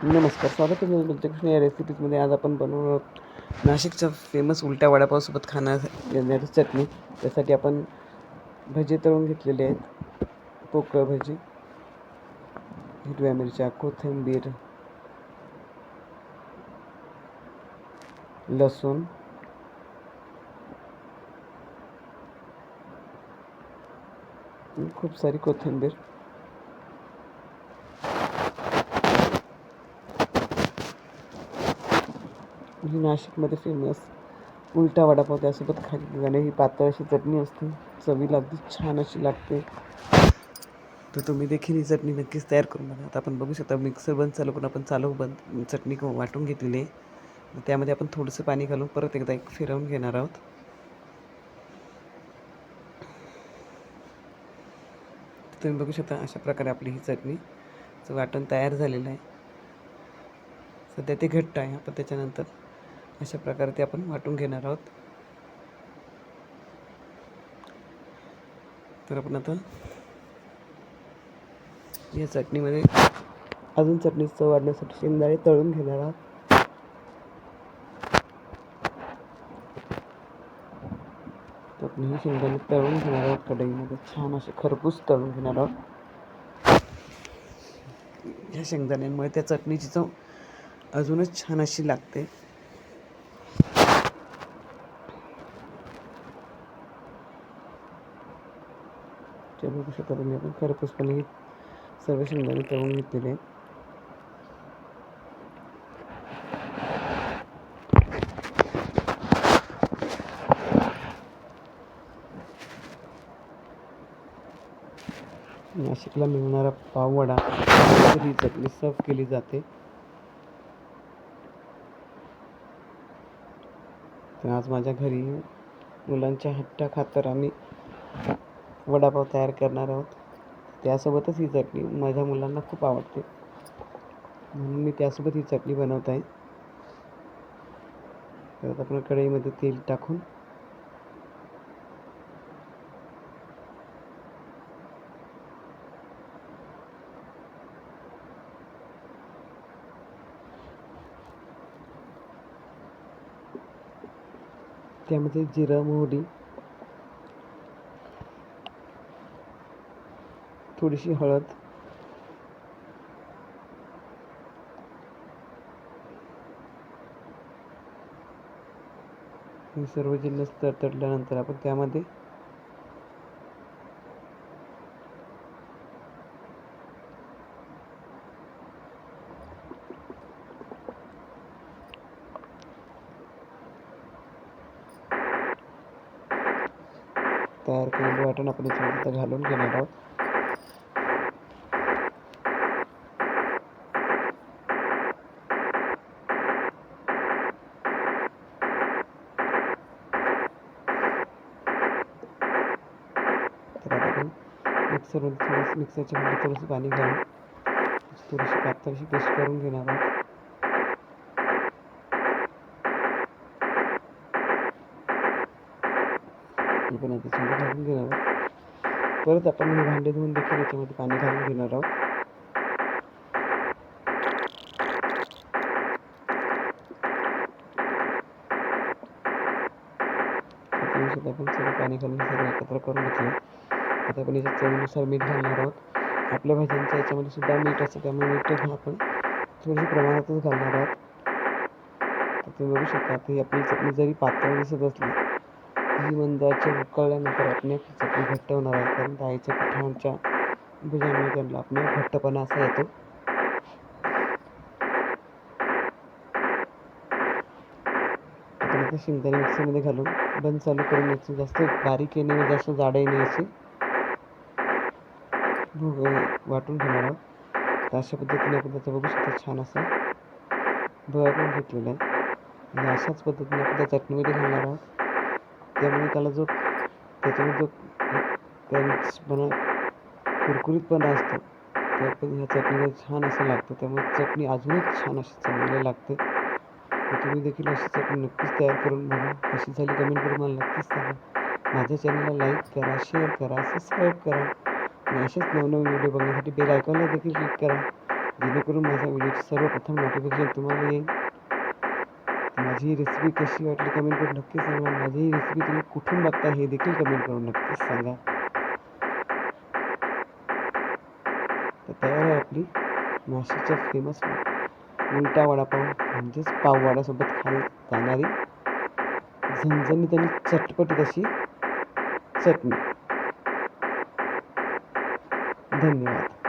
नमस्कार, स्वागत आहे तुमचं पंचकृष्ण या रेसिपीजमध्ये. आज आपण बनवणार आहोत नाशिकच्या फेमस उलट्या वडापावसोबत येणारी चटणी. त्यासाठी आपण भजी तळून घेतलेले आहेत. पोकळ भजी, हिरव्या मिरच्या, कोथिंबीर, लसूण, खूप सारी कोथिंबीर, ही नाशिकमध्ये फेमस उलटा वडापाव त्यासोबत खाल्ली जाणे ही पातळ अशी चटणी असते. चवीला अगदी छान अशी लागते. तर तुम्ही देखील ही चटणी नक्कीच तयार करून बघा. आता आपण बघू शकता मिक्सर बंद चालू करून आपण चटणी वाटून घेतलेली आहे. त्यामध्ये आपण थोडंसं पाणी घालून परत एकदा फिरवून घेणार आहोत. तुम्ही बघू शकता अशा प्रकारे आपली ही चटणीचं वाटण तयार झालेलं आहे. सध्या ते घट्ट आहे. आपण त्याच्यानंतर अशा प्रकारे ते आपण वाटून घेणार आहोत. तर आपण आता या चटणीमध्ये अजून चटणीची चव वाढण्यासाठी शेंगदाणे तळून घेणार आहोत. चटणी ही शेंगदाणे तळून घेणार आहोत. कढईमध्ये छान असे खरपूस तळून घेणार आहोत. या शेंगदाण्यांमुळे त्या चटणीची चव अजूनच छान अशी लागते. बघू शकता तुम्ही आपण खरपूसपणे सर्व शेंगदाणे तळून घेतलेले आहेत. नाशिकला मिळणारा पाववडा ही चटणी सर्व केली जाते. तर आज माझ्या घरी मुलांच्या हट्टाखातर आम्ही वडापाव तयार करणार आहोत. त्यासोबतच ही चटणी माझ्या मुलांना खूप आवडते, म्हणून मी त्यासोबत ही चटणी बनवत आहे. तर आपण कढईमध्ये तेल टाकून त्यामध्ये जिरा, मोहरी, थोडीशी हळद, हे सर्व जिन्नस तडतडल्यानंतर आपण त्यामध्ये तयार केलेले वाटण आपण याच्यामध्ये घालून घेणार आहोत. तर आता आपण मिक्सरच्या मध्ये थोडंसं पाणी घालून थोडीशी पातळ अशी पेस्ट करून घेणार आहोत. आपण याच्यामध्ये घालून घेणार आहोत. परत आपण हे भांडे धुवून देखील याच्यामध्ये पाणी घालून घेणार आहोत. आपण सगळं पाणी घालून सगळं एकत्र करून घेतलं. आता आपण याच्यात चवीनुसार मीठ घालणार आहोत. आपल्या भाज्यांच्या याच्यामध्ये सुद्धा मीठ असतं, त्यामुळे मीठ आपण थोडीशी प्रमाणातच घालणार आहोत. तर तुम्ही बघू शकता की आपली चटणी जरी पातळ दिसत असली ही मंद आचेवर उकळल्यानंतर आपण चटणी घट्ट होणार आहे, कारण डाळीच्या पिठांच्या भुजामुळे त्यांना आपण घट्टपणा असा येतो. आपण आता शेंगदाणे मिक्सरमध्ये घालून बंद चालू करून याची जास्त बारीक येणे व जास्त जाड येणे अशी वाटून घेणार आहोत. तर अशा पद्धतीने आपण त्याचा बघू शकता छान असा भुगा करून घेतलेला आहे. आणि अशाच पद्धतीने आपण त्या चटणीमध्ये घालणार आहोत. त्यामुळे त्याच्यामध्ये जो क्रंचपणा, कुरकुरीतपणा असतो तो पण ह्या चटणीमध्ये छान असं लागतं. त्यामुळे चटणी अजूनच छान अशी चांगली लागते. तर तुम्ही देखील अशी चटणी नक्कीच तयार करून बघा. कशी झाली कमेंट करून मला नक्कीच सांगा. माझ्या चॅनलला लाईक करा, शेअर करा, सबस्क्राईब करा आणि असेच नवनवीन व्हिडिओ बघण्यासाठी बेल आयकॉनला देखील क्लिक करा. जेणेकरून माझ्या व्हिडिओची सर्वप्रथम नोटिफिकेशन तुम्हाला येईल. माझी ही रेसिपी कशी वाटली कमेंट करून नक्की सांगा. माझी ही रेसिपी तुम्ही कुठून बघता हे देखील कमेंट करून नक्कीच सांगा. तर तयार आहे आपली नाशिकच्या फेमस उलटा वडापाव म्हणजेच पाववड्यासोबत खाली जाणारी झणझणीत आणि चटपटीत अशी चटणी. धन्यवाद.